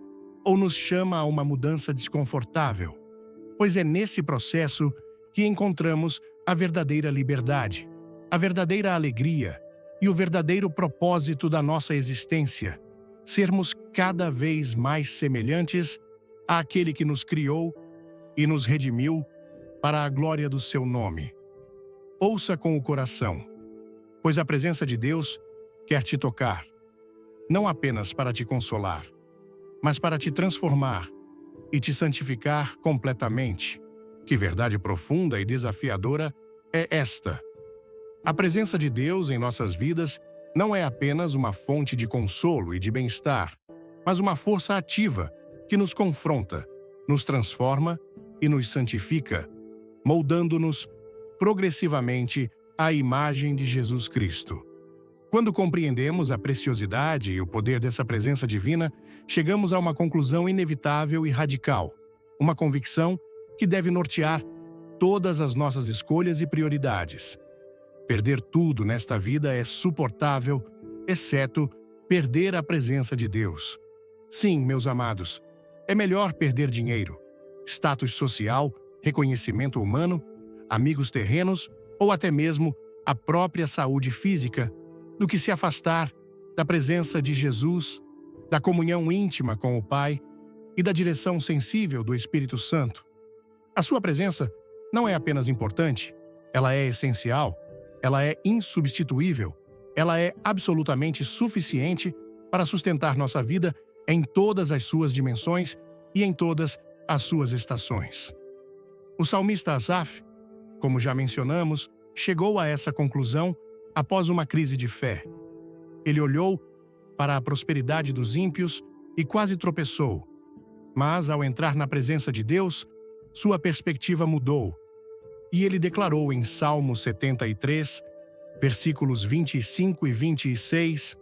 ou nos chama a uma mudança desconfortável, pois é nesse processo que encontramos a verdadeira liberdade, a verdadeira alegria e o verdadeiro propósito da nossa existência: sermos cada vez mais semelhantes àquele que nos criou e nos redimiu para a glória do seu nome. Ouça com o coração, pois a presença de Deus quer te tocar, não apenas para te consolar, mas para te transformar e te santificar completamente. Que verdade profunda e desafiadora é esta! A presença de Deus em nossas vidas não é apenas uma fonte de consolo e de bem-estar, mas uma força ativa que nos confronta, nos transforma e nos santifica, moldando-nos progressivamente à imagem de Jesus Cristo. Quando compreendemos a preciosidade e o poder dessa presença divina, chegamos a uma conclusão inevitável e radical, uma convicção que deve nortear todas as nossas escolhas e prioridades. Perder tudo nesta vida é suportável, exceto perder a presença de Deus. Sim, meus amados, é melhor perder dinheiro, status social, reconhecimento humano, amigos terrenos ou até mesmo a própria saúde física, do que se afastar da presença de Jesus, da comunhão íntima com o Pai e da direção sensível do Espírito Santo. A sua presença não é apenas importante, ela é essencial, ela é insubstituível, ela é absolutamente suficiente para sustentar nossa vida em todas as suas dimensões e em todas as suas estações. O salmista Asaf, como já mencionamos, chegou a essa conclusão após uma crise de fé. Ele olhou para a prosperidade dos ímpios e quase tropeçou. Mas, ao entrar na presença de Deus, sua perspectiva mudou. E ele declarou em Salmo 73, versículos 25 e 26,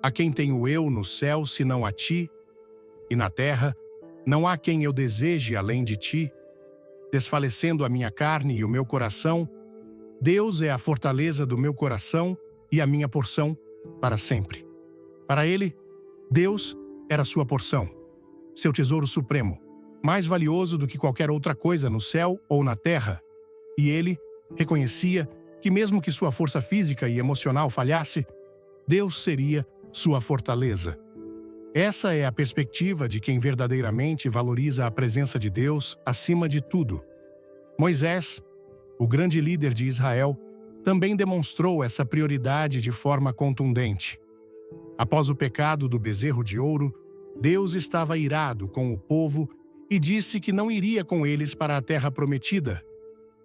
A quem tenho eu no céu senão a ti? E na terra não há quem eu deseje além de ti? Desfalecendo a minha carne e o meu coração, Deus é a fortaleza do meu coração e a minha porção para sempre. Para ele, Deus era sua porção, seu tesouro supremo, mais valioso do que qualquer outra coisa no céu ou na terra. E ele reconhecia que mesmo que sua força física e emocional falhasse, Deus seria sua fortaleza. Essa é a perspectiva de quem verdadeiramente valoriza a presença de Deus acima de tudo. Moisés, o grande líder de Israel, também demonstrou essa prioridade de forma contundente. Após o pecado do bezerro de ouro, Deus estava irado com o povo e disse que não iria com eles para a terra prometida,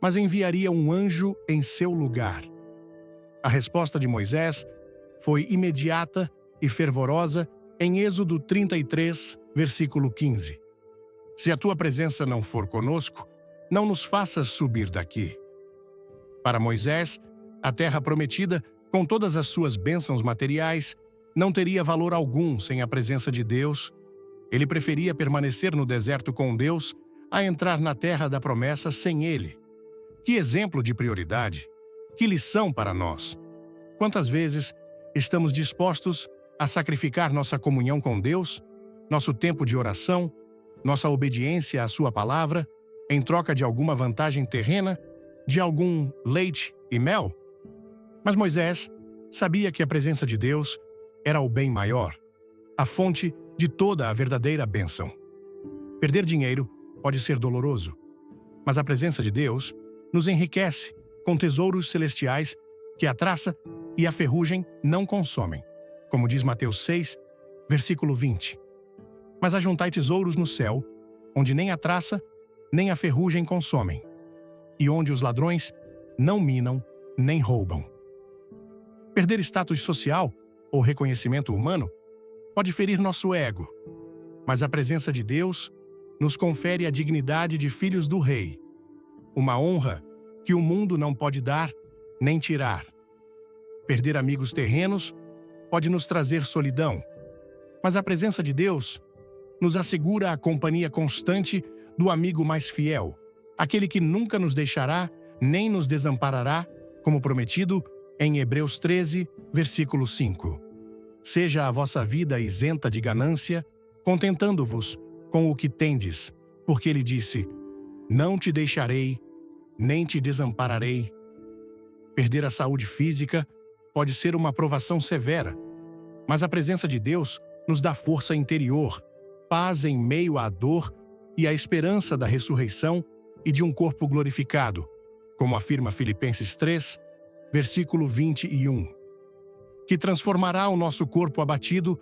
mas enviaria um anjo em seu lugar. A resposta de Moisés foi imediata e fervorosa em Êxodo 33, versículo 15. Se a tua presença não for conosco, não nos faças subir daqui. Para Moisés, a terra prometida, com todas as suas bênçãos materiais, não teria valor algum sem a presença de Deus. Ele preferia permanecer no deserto com Deus a entrar na terra da promessa sem ele. Que exemplo de prioridade! Que lição para nós! Quantas vezes estamos dispostos a sacrificar nossa comunhão com Deus, nosso tempo de oração, nossa obediência à sua palavra, em troca de alguma vantagem terrena, de algum leite e mel? Mas Moisés sabia que a presença de Deus era o bem maior, a fonte de toda a verdadeira bênção. Perder dinheiro pode ser doloroso, mas a presença de Deus nos enriquece com tesouros celestiais que a traça e a ferrugem não consomem, como diz Mateus 6, versículo 20. Mas ajuntai tesouros no céu, onde nem a traça nem a ferrugem consomem, e onde os ladrões não minam nem roubam. Perder status social ou reconhecimento humano pode ferir nosso ego, mas a presença de Deus nos confere a dignidade de filhos do Rei, uma honra que o mundo não pode dar nem tirar. Perder amigos terrenos pode nos trazer solidão, mas a presença de Deus nos assegura a companhia constante do amigo mais fiel, aquele que nunca nos deixará nem nos desamparará, como prometido em Hebreus 13, versículo 5. Seja a vossa vida isenta de ganância, contentando-vos com o que tendes, porque ele disse: não te deixarei, nem te desampararei. Perder a saúde física pode ser uma provação severa, mas a presença de Deus nos dá força interior, paz em meio à dor e a esperança da ressurreição e de um corpo glorificado, como afirma Filipenses 3, versículo 21, que transformará o nosso corpo abatido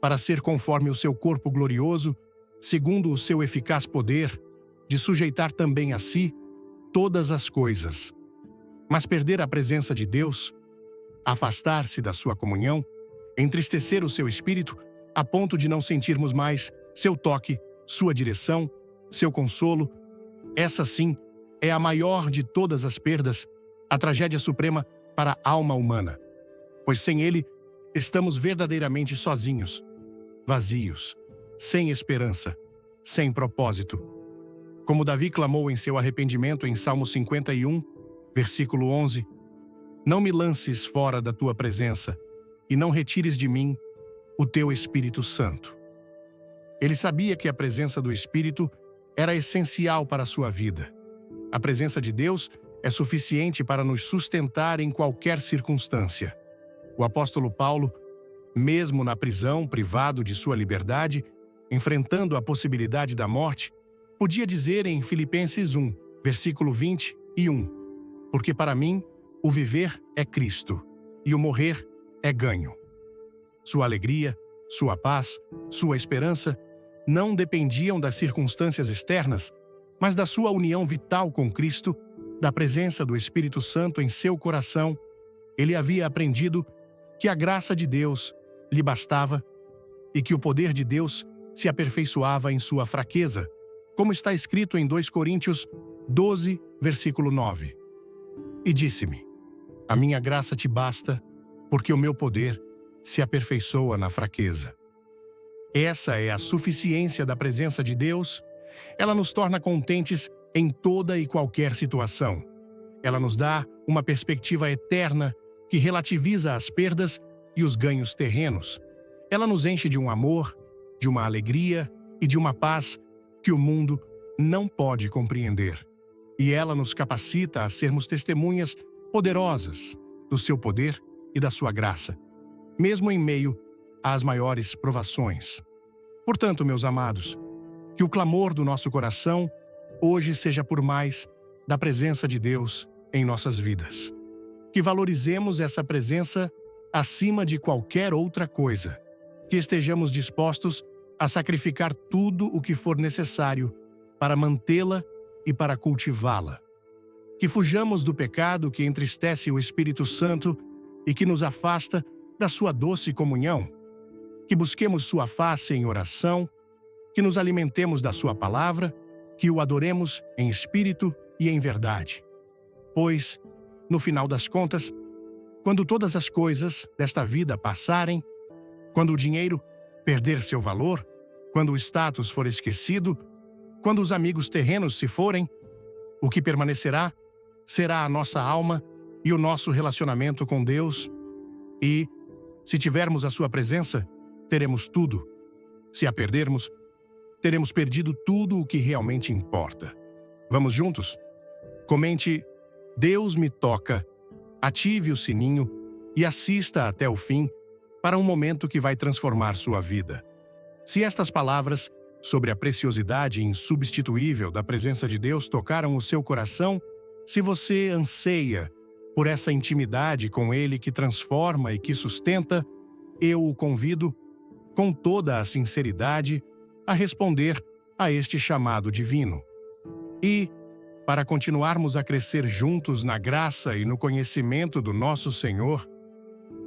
para ser conforme o seu corpo glorioso, segundo o seu eficaz poder, de sujeitar também a si todas as coisas. Mas perder a presença de Deus afastar-se da sua comunhão, entristecer o seu espírito a ponto de não sentirmos mais seu toque, sua direção, seu consolo. Essa sim é a maior de todas as perdas, a tragédia suprema para a alma humana, pois sem ele estamos verdadeiramente sozinhos, vazios, sem esperança, sem propósito. Como Davi clamou em seu arrependimento em Salmo 51, versículo 11, não me lances fora da tua presença e não retires de mim o teu Espírito Santo. Ele sabia que a presença do Espírito era essencial para a sua vida. A presença de Deus é suficiente para nos sustentar em qualquer circunstância. O apóstolo Paulo, mesmo na prisão, privado de sua liberdade, enfrentando a possibilidade da morte, podia dizer em Filipenses 1, versículo 21, porque para mim o viver é Cristo e o morrer é ganho. Sua alegria, sua paz, sua esperança não dependiam das circunstâncias externas, mas da sua união vital com Cristo, da presença do Espírito Santo em seu coração. Ele havia aprendido que a graça de Deus lhe bastava e que o poder de Deus se aperfeiçoava em sua fraqueza, como está escrito em 2 Coríntios 12, versículo 9. E disse-me: a minha graça te basta, porque o meu poder se aperfeiçoa na fraqueza. Essa é a suficiência da presença de Deus. Ela nos torna contentes em toda e qualquer situação. Ela nos dá uma perspectiva eterna que relativiza as perdas e os ganhos terrenos. Ela nos enche de um amor, de uma alegria e de uma paz que o mundo não pode compreender. E ela nos capacita a sermos testemunhas poderosas do seu poder e da sua graça, mesmo em meio às maiores provações. Portanto, meus amados, que o clamor do nosso coração hoje seja por mais da presença de Deus em nossas vidas. Que valorizemos essa presença acima de qualquer outra coisa. Que estejamos dispostos a sacrificar tudo o que for necessário para mantê-la e para cultivá-la. Que fujamos do pecado que entristece o Espírito Santo e que nos afasta da sua doce comunhão. Que busquemos sua face em oração, que nos alimentemos da sua palavra, que o adoremos em espírito e em verdade. Pois, no final das contas, quando todas as coisas desta vida passarem, quando o dinheiro perder seu valor, quando o status for esquecido, quando os amigos terrenos se forem, o que permanecerá será a nossa alma e o nosso relacionamento com Deus. E, se tivermos a sua presença, teremos tudo. Se a perdermos, teremos perdido tudo o que realmente importa. Vamos juntos? Comente: Deus me toca, ative o sininho e assista até o fim para um momento que vai transformar sua vida. Se estas palavras sobre a preciosidade insubstituível da presença de Deus tocaram o seu coração, se você anseia por essa intimidade com Ele que transforma e que sustenta, eu o convido, com toda a sinceridade, a responder a este chamado divino. E, para continuarmos a crescer juntos na graça e no conhecimento do nosso Senhor,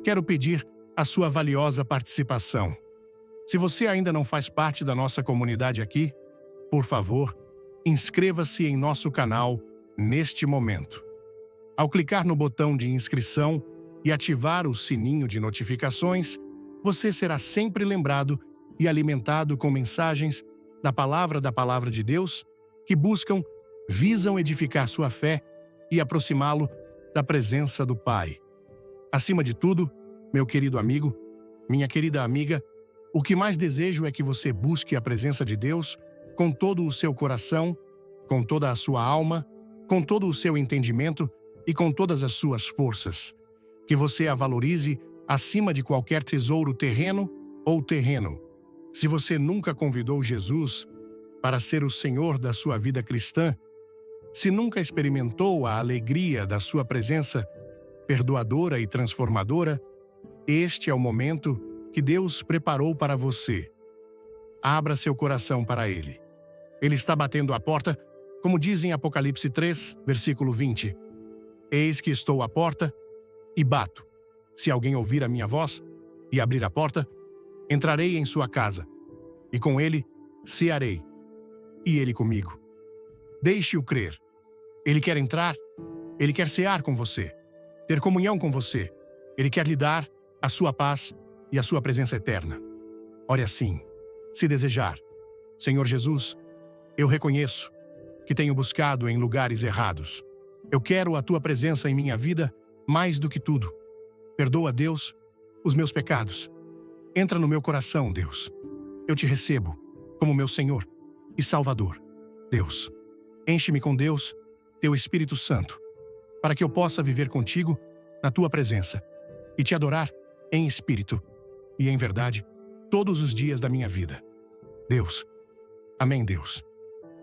quero pedir a sua valiosa participação. Se você ainda não faz parte da nossa comunidade aqui, por favor, inscreva-se em nosso canal neste momento. Ao clicar no botão de inscrição e ativar o sininho de notificações, você será sempre lembrado e alimentado com mensagens da palavra de Deus que visam edificar sua fé e aproximá-lo da presença do Pai. Acima de tudo, meu querido amigo, minha querida amiga, o que mais desejo é que você busque a presença de Deus com todo o seu coração, com toda a sua alma, com todo o seu entendimento e com todas as suas forças. Que você a valorize acima de qualquer tesouro terreno ou terreno. Se você nunca convidou Jesus para ser o Senhor da sua vida cristã, se nunca experimentou a alegria da sua presença perdoadora e transformadora, este é o momento que Deus preparou para você. Abra seu coração para Ele. Ele está batendo à porta, como diz em Apocalipse 3, versículo 20. Eis que estou à porta e bato. Se alguém ouvir a minha voz e abrir a porta, entrarei em sua casa, e com ele cearei, e ele comigo. Deixe-o crer. Ele quer entrar, ele quer cear com você, ter comunhão com você. Ele quer lhe dar a sua paz e a sua presença eterna. Ore assim, se desejar. Senhor Jesus, eu reconheço que tenho buscado em lugares errados. Eu quero a tua presença em minha vida mais do que tudo. Perdoa, Deus, os meus pecados. Entra no meu coração, Deus. Eu te recebo como meu Senhor e Salvador. Deus, enche-me com Deus, teu Espírito Santo, para que eu possa viver contigo na tua presença e te adorar em espírito e em verdade todos os dias da minha vida. Deus, amém, Deus.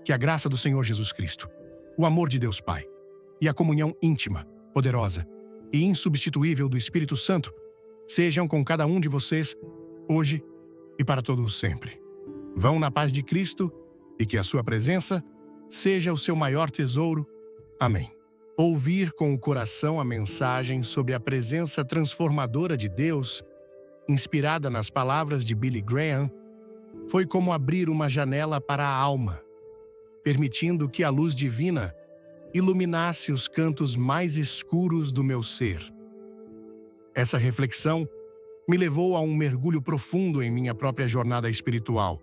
Que a graça do Senhor Jesus Cristo, o amor de Deus Pai e a comunhão íntima, poderosa e insubstituível do Espírito Santo sejam com cada um de vocês, hoje e para todos sempre. Vão na paz de Cristo e que a sua presença seja o seu maior tesouro. Amém. Ouvir com o coração a mensagem sobre a presença transformadora de Deus, inspirada nas palavras de Billy Graham, foi como abrir uma janela para a alma, permitindo que a luz divina iluminasse os cantos mais escuros do meu ser. Essa reflexão me levou a um mergulho profundo em minha própria jornada espiritual,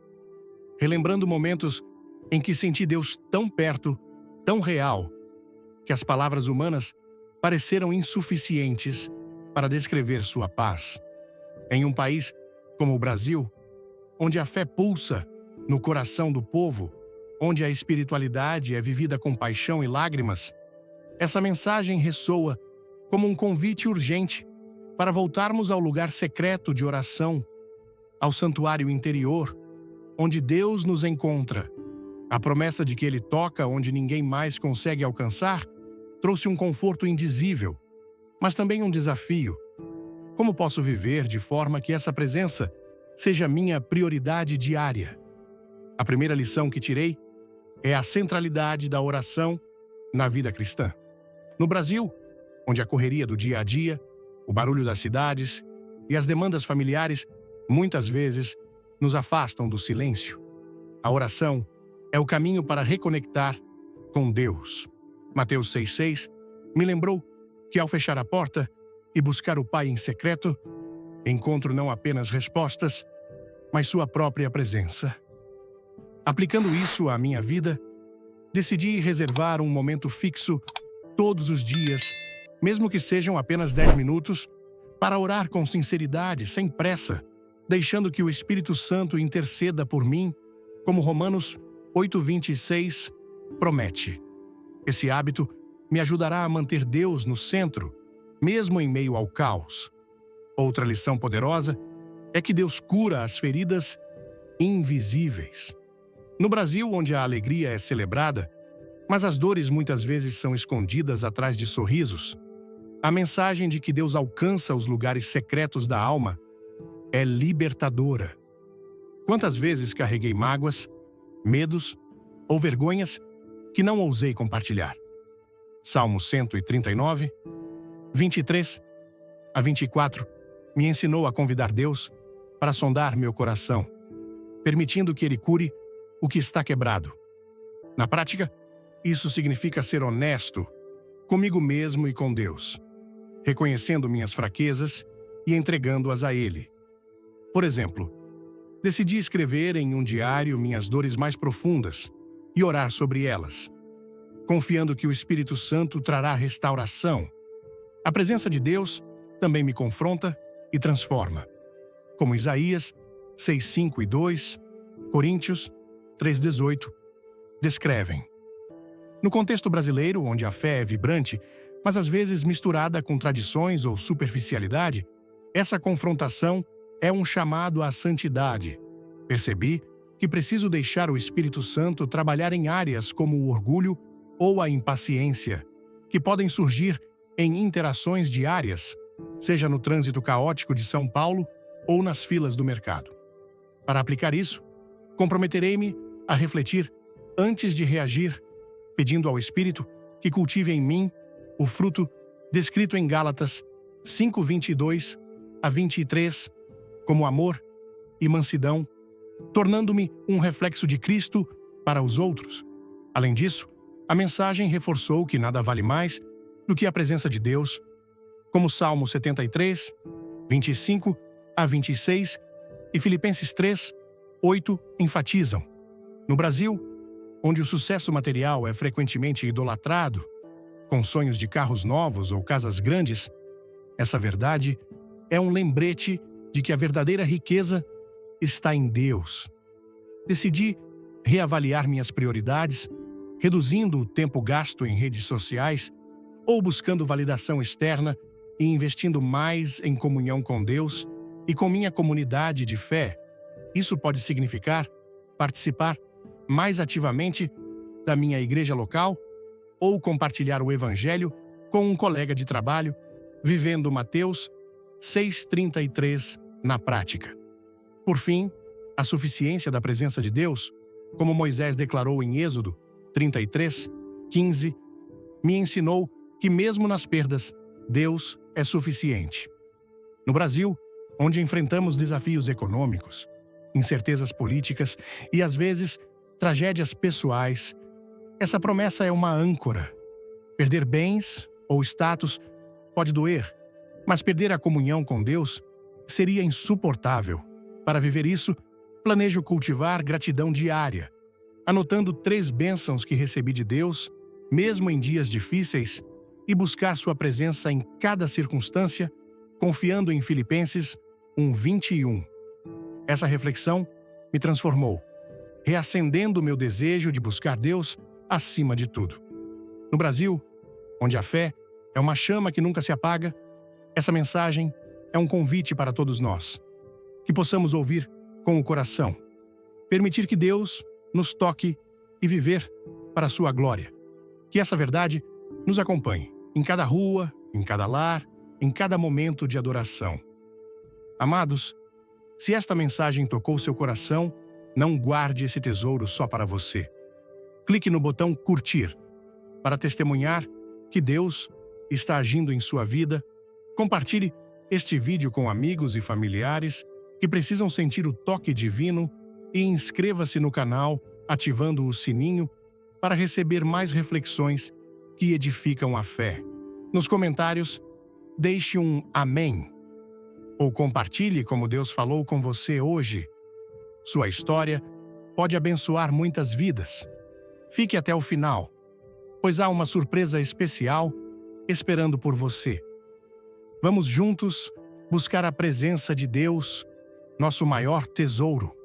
relembrando momentos em que senti Deus tão perto, tão real, que as palavras humanas pareceram insuficientes para descrever sua paz. Em um país como o Brasil, onde a fé pulsa no coração do povo, onde a espiritualidade é vivida com paixão e lágrimas, essa mensagem ressoa como um convite urgente para voltarmos ao lugar secreto de oração, ao santuário interior, onde Deus nos encontra. A promessa de que Ele toca onde ninguém mais consegue alcançar trouxe um conforto indizível, mas também um desafio. Como posso viver de forma que essa presença seja minha prioridade diária? A primeira lição que tirei é a centralidade da oração na vida cristã. No Brasil, onde a correria do dia a dia, o barulho das cidades e as demandas familiares muitas vezes nos afastam do silêncio, a oração é o caminho para reconectar com Deus. Mateus 6,6 me lembrou que ao fechar a porta e buscar o Pai em secreto, encontro não apenas respostas, mas sua própria presença. Aplicando isso à minha vida, decidi reservar um momento fixo todos os dias, mesmo que sejam apenas 10 minutos, para orar com sinceridade, sem pressa, deixando que o Espírito Santo interceda por mim, como Romanos 8,26 promete. Esse hábito me ajudará a manter Deus no centro, mesmo em meio ao caos. Outra lição poderosa é que Deus cura as feridas invisíveis. No Brasil, onde a alegria é celebrada, mas as dores muitas vezes são escondidas atrás de sorrisos, a mensagem de que Deus alcança os lugares secretos da alma é libertadora. Quantas vezes carreguei mágoas, medos ou vergonhas que não ousei compartilhar? Salmo 139, 23 a 24 me ensinou a convidar Deus para sondar meu coração, permitindo que Ele cure o que está quebrado. Na prática, isso significa ser honesto comigo mesmo e com Deus, reconhecendo minhas fraquezas e entregando-as a Ele. Por exemplo, decidi escrever em um diário minhas dores mais profundas e orar sobre elas, confiando que o Espírito Santo trará restauração. A presença de Deus também me confronta e transforma, como Isaías 6:5 e 2, Coríntios 3:18 descrevem. No contexto brasileiro, onde a fé é vibrante, mas às vezes misturada com tradições ou superficialidade, essa confrontação é um chamado à santidade. Percebi que preciso deixar o Espírito Santo trabalhar em áreas como o orgulho ou a impaciência, que podem surgir em interações diárias, seja no trânsito caótico de São Paulo ou nas filas do mercado. Para aplicar isso, comprometerei-me a refletir antes de reagir, pedindo ao Espírito que cultive em mim o fruto descrito em Gálatas 5:22 a 23, como amor e mansidão, tornando-me um reflexo de Cristo para os outros. Além disso, a mensagem reforçou que nada vale mais do que a presença de Deus, como Salmo 73, 25 a 26 e Filipenses 3, 8 enfatizam. No Brasil, onde o sucesso material é frequentemente idolatrado, com sonhos de carros novos ou casas grandes, essa verdade é um lembrete de que a verdadeira riqueza está em Deus. Decidi reavaliar minhas prioridades, reduzindo o tempo gasto em redes sociais ou buscando validação externa e investindo mais em comunhão com Deus e com minha comunidade de fé. Isso pode significar participar mais ativamente da minha igreja local ou compartilhar o Evangelho com um colega de trabalho, vivendo Mateus 6:33 na prática. Por fim, a suficiência da presença de Deus, como Moisés declarou em Êxodo 33:15, me ensinou que mesmo nas perdas, Deus é suficiente. No Brasil, onde enfrentamos desafios econômicos, incertezas políticas e, às vezes, tragédias pessoais, essa promessa é uma âncora. Perder bens ou status pode doer, mas perder a comunhão com Deus seria insuportável. Para viver isso, planejo cultivar gratidão diária, anotando 3 bênçãos que recebi de Deus, mesmo em dias difíceis, e buscar sua presença em cada circunstância, confiando em Filipenses 1:21. Essa reflexão me transformou, reacendendo meu desejo de buscar Deus acima de tudo. No Brasil, onde a fé é uma chama que nunca se apaga, essa mensagem é um convite para todos nós, que possamos ouvir com o coração, permitir que Deus nos toque e viver para a sua glória. Que essa verdade nos acompanhe em cada rua, em cada lar, em cada momento de adoração. Amados, se esta mensagem tocou seu coração, não guarde esse tesouro só para você. Clique no botão curtir para testemunhar que Deus está agindo em sua vida. Compartilhe este vídeo com amigos e familiares que precisam sentir o toque divino e inscreva-se no canal ativando o sininho para receber mais reflexões que edificam a fé. Nos comentários, deixe um amém ou compartilhe como Deus falou com você hoje. Sua história pode abençoar muitas vidas. Fique até o final, pois há uma surpresa especial esperando por você. Vamos juntos buscar a presença de Deus, nosso maior tesouro.